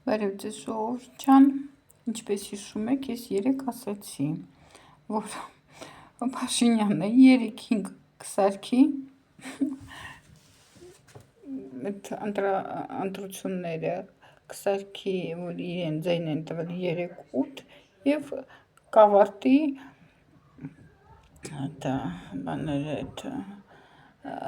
Բարև ձեզ ժողովուրդ ջան, ինչպես հիշում եք, ես երեկ ասացի, որ Փաշինյանը 3-5 կսարքի ընտրությունները կսարքի, որ իրեն ձայն են տվել 3-8 եւ կավարտի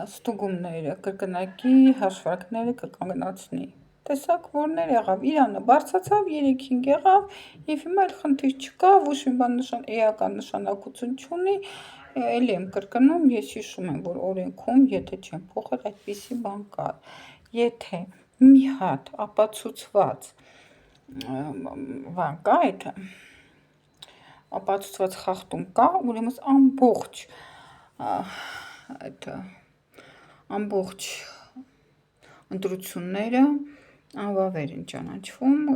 ստուգումները, կրկնակի հաշվարկները կկանգնացնի։ Տեսակ որներ եղավ, Իրանը բարձացավ, 3-5 եղավ, եւ հիմա էլ խնդիր չկա, ոչ մի բան էական նշանակություն չունի, էլի եմ կրկնում, ես հիշում եմ, որ օրենքում, եթե չեն փոխել, այդպիսի բան կա, եթե մի հատ ապացուցված բան կա, այդ ապացուցված խախտում կա, ուրեմն ամբողջ ընտրությունները անվավեր են ճանաչվում,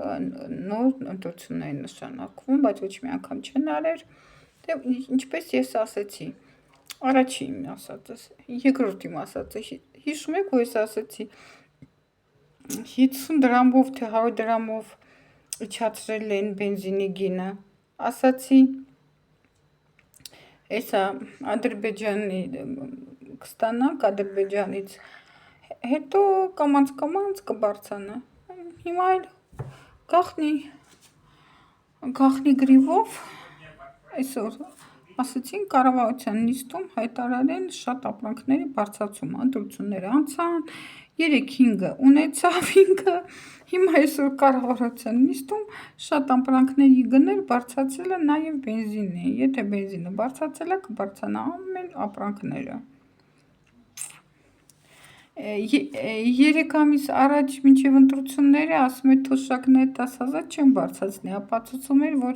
նոր ընտրություններ են նշանակվում, բայց ոչ մի անգամ չեն արել, ինչպես ես ասացի, առաջին ասածս, երկրորդ իմ ասածը, հիշում եք, որ ես ասացի, 50 դրամով թե 100 դրամով իջացրել են բենզինի գինը, ասացի, հեսա Ադրբեջանի կստանանք, Ադրբեջանից հետո կամանց կբարձանա, հիմա էլ գաղտնի գրիվով այսօր ասացին կառավարության նիստում հայտարարել շատ ապրանքների բարձրացում, ընտրությունները անցան, 3-5-ը ունեցավ ինքը, հիմա այսօր կառավարության նիստում շատ ապրանքների գներ բարձրացել է նաև բենզինը, եթե բենզինը բարձրացել է, կբարձրանա ամեն ապրանքները։ 3 ամիս առաջ մինչև ընտրությունները ասում էր թոշակները 10,000 չեն բարձրացնի, ապացուցում էր, որ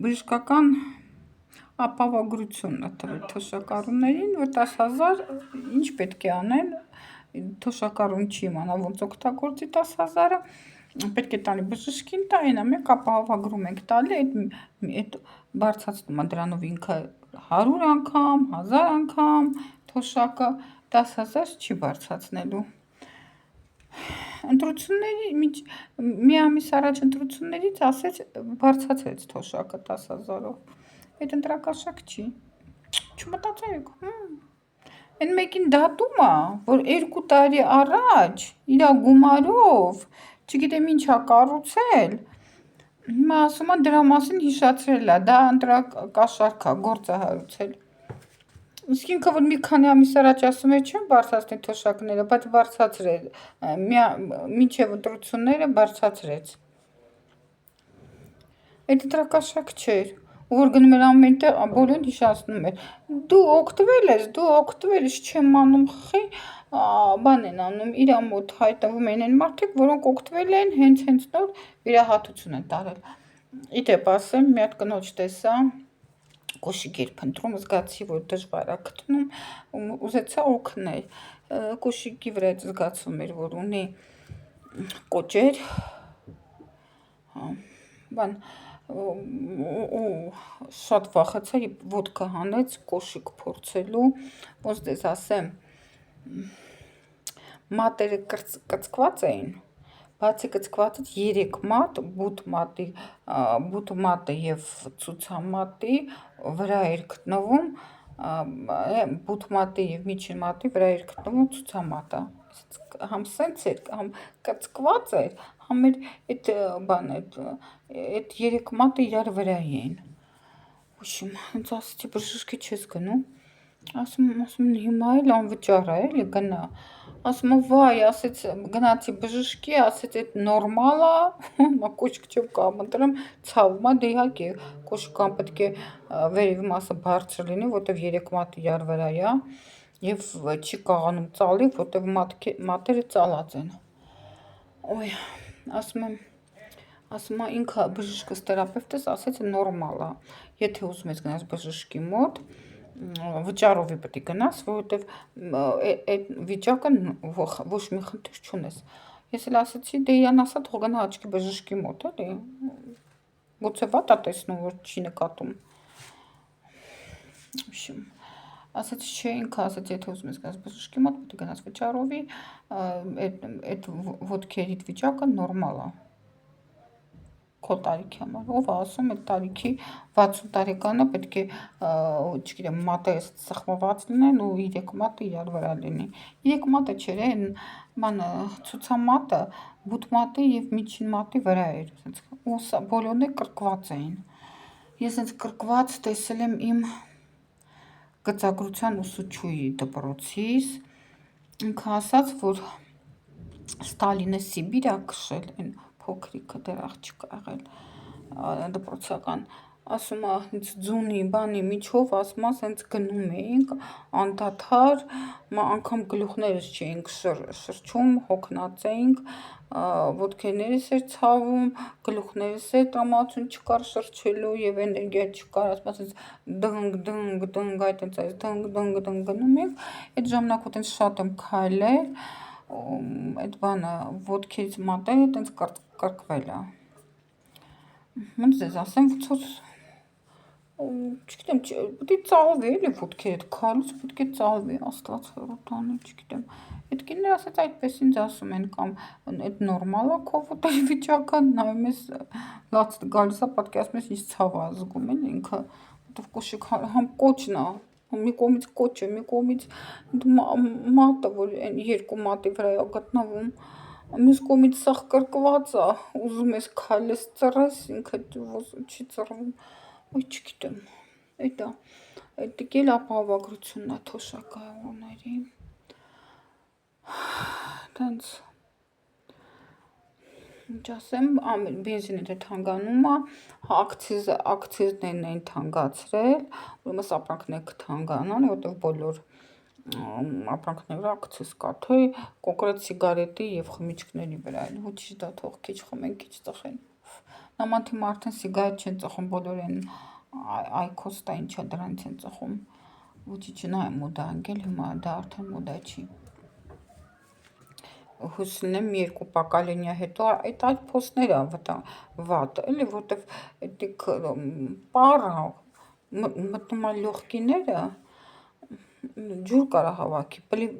բժշկական ապահովագրությունն է տվել թոշակառուներին, որ 10,000 ինչ պետք է անեն, թոշակառուն չի իմանա ոնց օգտագործի 10,000-ը, պետք է տանի բժշկին տա, այնա մեկ ապահովագրում ենք տալի, այդ բարձրացնում է դրանով ինքը 100 անգամ, 1000 անգամ թոշակը 10,000 չի բարձրացնելու։ Ընտրությունների մի ամիս առաջ ընտրություններից ասեց բարձրացրեց թոշակը 10,000-ով, այդ ընտրակաշակ չի, չմտածեք, այն մեկին դատումը, որ 2 տարի առաջ իրա գումարով, չգիտեմ ինչա կառուցել, հիմա ասում է դրա մասին հիշացրել է, դա ընտրակաշարք է, գործ է հարուցել։ Իսկ ինքը որ մի քանի ամիս առաջ ասում էր չեմ բարձրացնի թոշակները, բայց բարձրացրեց, մինչև ընտրությունները բարձրացրեց։ Այդ ընտրակաշակ չէր, որ գնում էր ամեն տեղ, բոլորին հիշացնում էր, դու օգտվել ես, չեմ անում խի, բան են անում, իրա մոտ հայտնվում են այն մարդիկ, որոնք օգտվել են, հենց նոր վիրահատություն են տարել։ Իդեպ ասեմ, մի հատ կնոջ տեսա, կոշիկ էր փնտրում, զգացի, որ դժվար է գտնում, ուզեցա օգնել, կոշիկի վրայից զգացում էր, որ ունի կոճեր, ու շատ վախեցա, ոտքը հանեց կոշիկ փորձելու, ոնց դες ասեմ, մատերը կծկված էին, բացի կծկվածից 3 մատ, բութ մատը եւ ցուցամատի վրա էր գտնվում, բութ մատի եւ միջին մատի վրա էր գտնվում ցուցամատը, համ սենց էր, համ կծկված էր, համ այդ 3 մատը իրար վրա էին, ուշիմ, հենց ասեցի բժշկի չես գնում, ասում հիմա էլ անվճար է, էլի գնա, ասում վայ, ասեց գնացի բժշկի, ասեց այդ նորմալ է, կոշիկ չեմ կամ ընտրեմ, ցավում է, դե իհարկե կոշիկան պետք է վերևի մասը բարձր լինի, որտեվ 3 մատ իրար վրա է, եւ չի կարողանում ծալի, որտեվ մատերը ծալած են։ Ոյ, ասում է ինքը բժիշկս թերապևտս ասեց նորմալ է, եթե ուզում ես գնաս բժշկի մոտ, վճարով պետք է գնաս, որովհետև այդ վիճակը ոչ մի խնդիր չունես։ Ես էլ ասեցի, դե իրան ասա թող գնա աչքի բժշկի մոտ, էլի։ Գուցե վատ է տեսնում, որ չի նկատում։ ասաց չէ, ինքը ասաց, եթե ուզում ես գնաս բժշկի մոտ, պետք է գնաս վճարովի, այդ ոտքերիդ վիճակը նորմալ է։ Քո տարիքի համար, ով ասում այդ տարիքի 60 տարեկանը պետք է, չգիտեմ, մատը սխմված լինեն ու 3 մատը իրար վրա լինի։ 3 մատը չէր, այն ման ցուցամատը, բութ մատի եւ միջին մատի վրա էր, ասենց ու բոլորն կրկված էին։ Ես այնց կրկված տեսել եմ իմ գծագրության ուսուցչուհի դպրոցից, ինքը ասաց, որ Ստալինը Սիբիր է քշել, այն փոքրիկը դեռ աղջիկ ա եղել դպրոցական, ասում ա ինձ ձունի բանի միջով, ասում ա սենց գնում էինք անդադար, անգամ գլուխներս չէինք շրջում, հոգնած էինք, ոտքերներս էր ցավում, գլուխներս էր տրամադրություն չկար շրջելու եւ էներգիա չկար, ասում ա սենց դնգ դնգ դնգ այդ այնց դնգ դնգ դնգ գնում ենք, այդ ժամանակ ու տենց շատ եմ քայլել, այդ բանը ոտքերից մատերը տենց կրկվել է։ Ոնց ձեզ ասեմ, ոնց որ չգիտեմ, պետք է ծալվի էլի ոտքերդ քալուց, պետք է ծալվի, Աստված հեռու, չգիտեմ։ Այդ կինները ասած այդպես ինձ ասում են կամ այդ նորմալ է քո ոտքի վիճակը, նայում ես լաց գալիս է, պատկերացնում ես ինչ ցավ է զգում էլ ինքը, որտեվ կոշիկ համ կոճն է, մի կողմից կոճը, մի կողմից մատը, որ այն երկու մատի վրա է գտնվում, մյուս կողմից սաղ կրկված է, ուզում ես քայլես ծռես, ինքը չի ծռվում, ոյ չգիտեմ, այդ է, այդ էլ ապահովագրությունն է թոշակավորների, տենց, ինչ ասեմ, բենզինը դե թանկանում է, ակցիզներն են թանկացրել, ուրեմն ապրանքներ կթանկանան, որտեղ բոլոր ապրանքները ակցիզ կա, թե կոնկրետ սիգարետի եւ խմիչքների վրա էլ, ոչինչ դա թող քիչ խմեն, քիչ ծխեն։ Նամանթի մարդն սիգարետ չեն ծխում, բոլոր են այքոստա ինչա դրանից են ծխում։ Ոչինչ նա է մոդա անգել, հիմա դա արդեն մոդա չի։ Հուսին եմ 2 պակալենիա հետո այդ փոստները վատ, էլի, որտեվ այդիկ պարա մտնում է լողկիները, ջուր կարա հավաքի,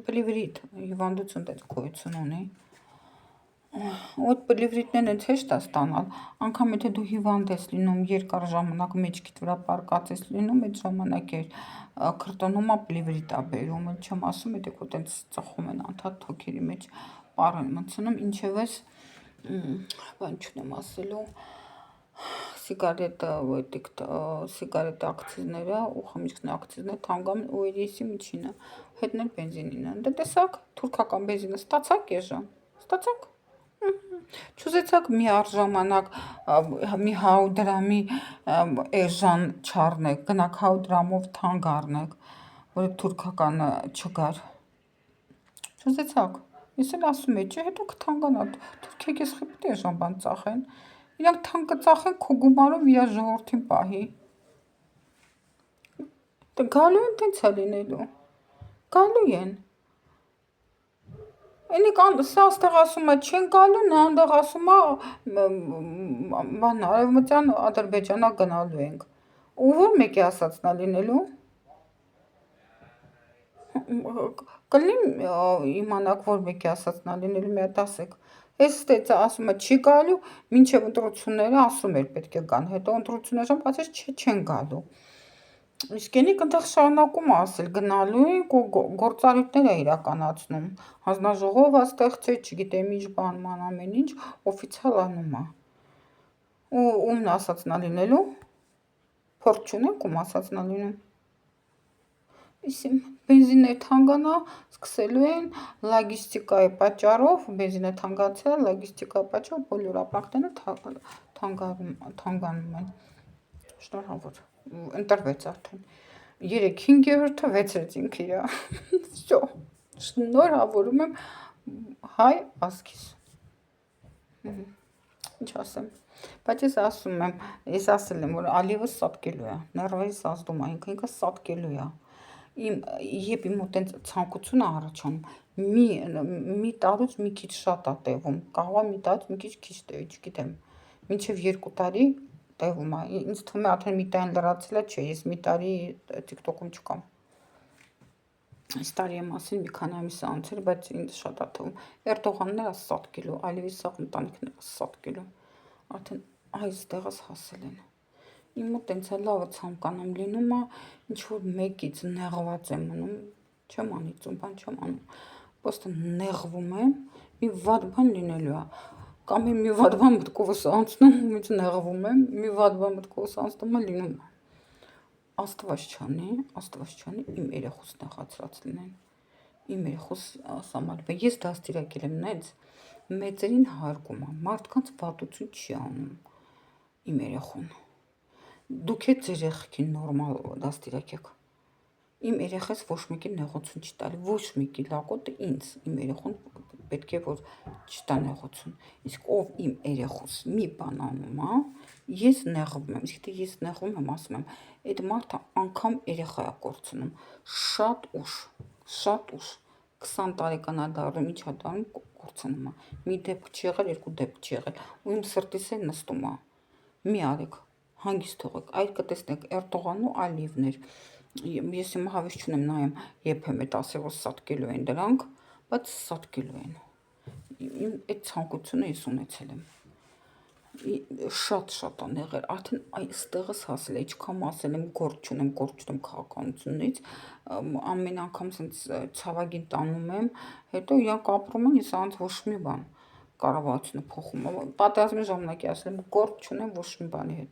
պլիվրիտ, հիվանդություն տենց գոյություն ունի։ Ու այդ պլիվրիտներն են հեշտ է ստանալ, անգամ եթե դու հիվանդ ես լինում, երկար ժամանակ մեջքիդ վրա պարկած ես լինում, այդ ժամանակ էր քրտոնումա պլիվրիտ է բերում, էլ չեմ ասում, եթե քո տենց ծխում են անդադ թոքերի մեջ պար են մտցնում, ինչևէս, բան չունեմ ասելու, սիգարետը ակցիզները ու խմիչքների ակցիզները թանկանում ու երեսի միջինը, հետն էլ բենզինինը, դե տեսակ, թուրքական բենզինը ստացակ եժան, ստացակ, չուզեցակ մի առժամանակ մի 100 դրամի էժան չառնեք, գնաք 100 դրամով թանկ առնեք, որ թուրքականը չգար, չուզեցակ, ես էլ ասում եի, չէ, հետո կթանկանա, թուրքերը քեզ պետք է էժան բան ծախեն, իրանք թանկ կծախեն քո գումարով իրար ժողովրդին պահի, գալու են տենց է լինելու, գալու են, սա աստեղ ասում է չեն գալու, նա անդեղ ասում է արևմտյան Ադրբեջանա գնալու ենք, ու որ մեկի ասածն է լինելու, կլինի իմանաք որ մեկի ասածն է լինելու, մի հատ ասեք, ես ստեցա ասում է չի գալու, մինչև ընտրությունները ասում էր պետք է գան, հետո ընտրությունները ժամ ասեց չեն գալու, իսկ ենիք ընդեղ շարունակում է ասել գնալու ենք ու գործառույթներ է իրականացնում, հանձնաժողով է ստեղծել, չգիտեմ ինչ բան ման ամեն ինչ, օֆիցիալ անում է, ու ումն ասածն է լինելու, փորձ չունենք ում ասածն է լինում, բենզինները թանկանա, սկսելու են լոգիստիկայի պատճառով, բենզինը թանկացել, լոգիստիկայի պատճառով բոլոր ապրանքները թանկանում են, շնորհավոր, ընտրվեց արդեն, 3/5-ը վեցրեցինք իրա, շո, շնորհավորում եմ հայ ազգիս, ինչ ասեմ, բայց ես ասում եմ, ես ասել եմ, որ Ալիևը սատկելու է, ներվերից ազդում է, ինքը սատկելու է, երբ իմ մոտ ցանկություն է առաջանում, մի տարուց մի քիչ շատ է տևում, կարող է մի տարուց մի քիչ տևի, չգիտեմ, մինչև 2 տարի տևում է, ինձ թվում է արդեն մի տարին լրացել է, չէ, ես մի տարի TikTok-ում չկամ, այս տարի եմ ասին մի քանի ամիս անցել, բայց ինձ շատ է թվում Էրդողանն էր 100 կիլո, Ալիևի սաղ ընտանիքն էր 100 կիլո, արդեն այստեղս հասել են։ Իմ մոտ տենց է լավը ցանկանամ լինում է, ինչ որ մեկից նեղված եմ մնում, չեմ անիծում, բան չեմ անում, պոստը նեղվում եմ, մի վատ բան լինելու է, կամ մի վատ բան մտքովս անցնում, ինձ նեղվում եմ, մի վատ բան մտքովս անցնում է լինում է։ Աստված չանի, իմ երեխուս նեղացրած լինեն, իմ երեխուս սամարվե, ես դաստիարակել եմ նենց, մեծերին հարգում է, մարդկանց վատություն չի անում իմ երեխուն։ Դուք եք ձեր երեխին նորմալ դաստիարակեք։ Իմ երեխես ոչ մեկին նեղություն չի տալի, ոչ մեկի լակոտը ինձ, իմ երեխուն պետք է որ չտա նեղություն։ Իսկ ով իմ երեխուս մի բան անում է, ես նեղվում եմ, իսկ եթե ես նեղվում եմ, ասում եմ, այդ մարդը անգամ երեխա է կորցնում, շատ ուշ, 20 տարեկան է դառնում, ինչ է դառնում, կորցնում է։ Մի դեպք չի եղել, երկու դեպք չի եղել, ու իմ սրտիս է նստում է։ Մի արեք, հանգիստ թողեք, այդ կտեսնեք Էրդողանն ու Ալիևն էր։ Ես իմ հավես չունեմ նայեմ, երբեմն ասել որ 100 կիլո են դրանք, բայց 100 կիլո են։ Այդ ցանկությունը ես ունեցել եմ։ Շատ անեղեր, արդեն այստեղս հասել է, ինչքան ասել եմ գործ չունեմ քաղաքականությունից, ամեն անգամ սենց ցավագին տանում եմ, հետո իրանք ապրում են, ես անց ոչ մի բան կառավարությունը փոխում եմ, պատերազմի ժամանակ ասել եմ գործ չունեմ ոչ մի բանի հետ,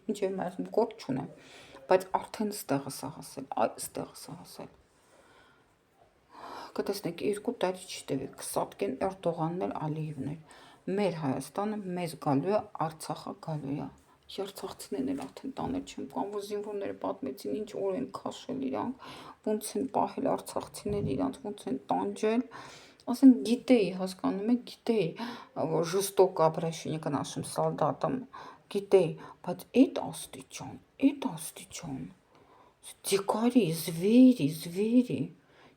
մինչև հիմա ասում գործ չունեմ, բայց արդեն ստեղս է հասել, այստեղս է հասել։ Կտեսնեք երկու տարի չտևի, կսատկեն Էրդողանն էր, Ալիևն էր, մեր Հայաստանը մեզ գալու է, Արցախը գալու է։ Արցախցիներն էլ արդեն տանել չեմ կամ որ զինվորները պատմեցին ինչ օր են քաշել իրանք, ոնց են պահել արցախցիները իրանք, ոնց են տանջել, ասեն գիտեի, հասկանում եք, գիտեի, որ ժստոկ обращение к нашим солдатам, գիտեի, բայց այդ աստիճան, դիկարի, звери,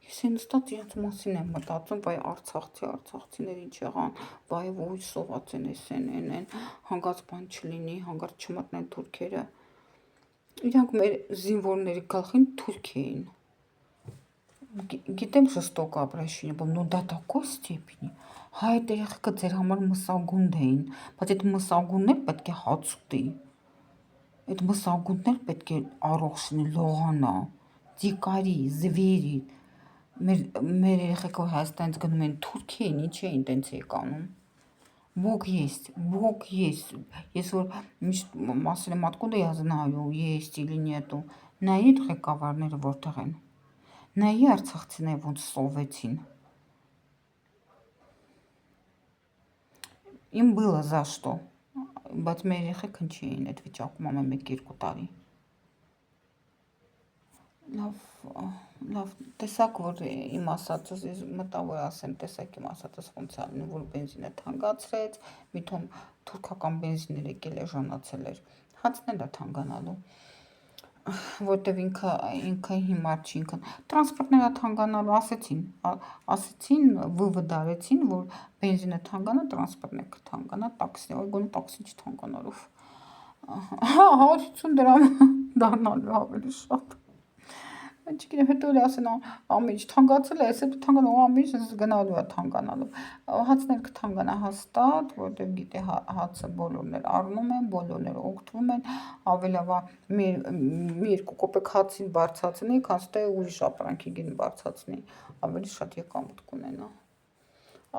ես են ստաց իրենց մասին եմ մտածում, վայ արցախցիներ ինչ եղան, վայ ոյ սոված են են, հանգած բան չլինի, հանգած չմտնեն թուրքերը, իրանք մեր զինվորների գլխին թուրք էին, գիտեմ ժստոկ обращение, но до такой степени, հայ երեխեքը ձեր համար մսագունդ էին, բայց այդ մսագունդներ պետք է հաց ուտի, այդ մսագունդներ պետք է առողջնի, լողանա, դիկարի, звери, մեր երեխեքը Հայաստանից գնում են Թուրքիա են, ինչ էին տենց եկանում, Бог есть, ես որ միշտ ասել եմ откуда я знаю, есть или нету, նայի այդ ղեկավարները որտեղ են, նայի արցախցիները ոնց սովեցին, им было за что, բայց մեր երեխեքն չի էին այդ վիճակում ամեն 1-2 տարի։ Լավ, տեսակ որ իմ ասածս, ես մտա որ ասեմ, տեսակ իմ ասածս ոնց է լինում, որ բենզինը թանկացրեց, միթոմ թուրքական բենզիներ եկել է ժանացել էր, հացնել է թանկանալու, որտև ինքը հիմար չի, տրանսպորտները թանկանալու ասեցին, վդարեցին, որ բենզինը թանկանա, տրանսպորտները կթանկանա, տաքսին, որ գոնե տաքսին չթանկանալով, 150 դրամ դառնալու ավելի շատ։ Չգիտեմ, հետո էլ ասեն ամիջ թանկացել է, այսպես թանկանա, ամիջ գնալու է թանկանալու։ Հացներ կթանկանա հաստատ, որտեղ գիտե հացը բոլորն էլ առնում են, բոլորն էլ օգտվում են, ավելի լավ մի 2 կոպեկ հացին բարձրացնի, քան թե ուրիշ ապրանքի գին բարձրացնի, ավելի շատ եկամուտ կունենա։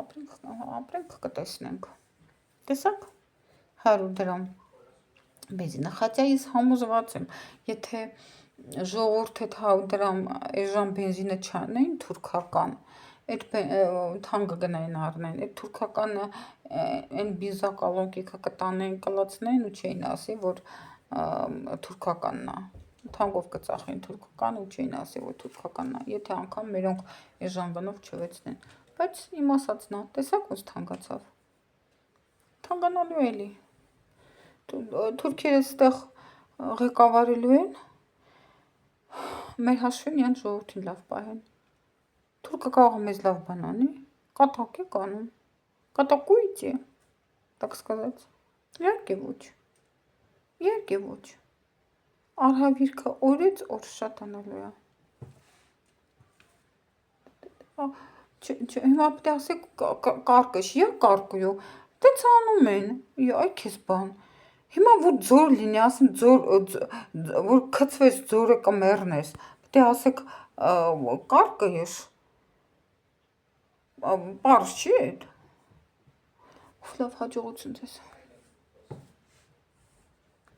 Ապրենք կտեսնենք։ Տեսակ 100 դրամ բենզինը, խաչա ես համոզված եմ, եթե ժողովուրդ այդ 100 դրամ այժմ բենզինը չանեին թուրքական, այդ թանկը գնային առնեն, այդ թուրքականը այն բիզակալոնկիկը կտանեն, կլացնեն ու չէին ասի, որ թուրքականն է, թանկով կծախեն թուրքական ու չէին ասի, որ թուրքականն է, եթե անգամ մերոնք այժմ բանով չվեցնեն, բայց իմ ասածն է, տեսակ ոնց թանկացավ, թանկանալու էլի, թուրքերը ստեղ ղեկավարելու են, մեր հաշվին յան ժողովրդին լավ պահեն, թուրքը կարող է մեզ լավ բան անի, կատակ է կանում, կատակույցի, так сказать, իհարկե ոչ, արհավիրքը օրից օր շատանալու է։ Հիմա պետք է ասեք կարկը, я կարկаю, տենց անում են, այ քեզ բան։ Հիմա որ ձոր լինի, ասեմ որ քցվես ձորը կմեռնես, պետք է ասեք կարկայешь, պարզ չի էդ։ Լավ, հաջողություն ձեզ։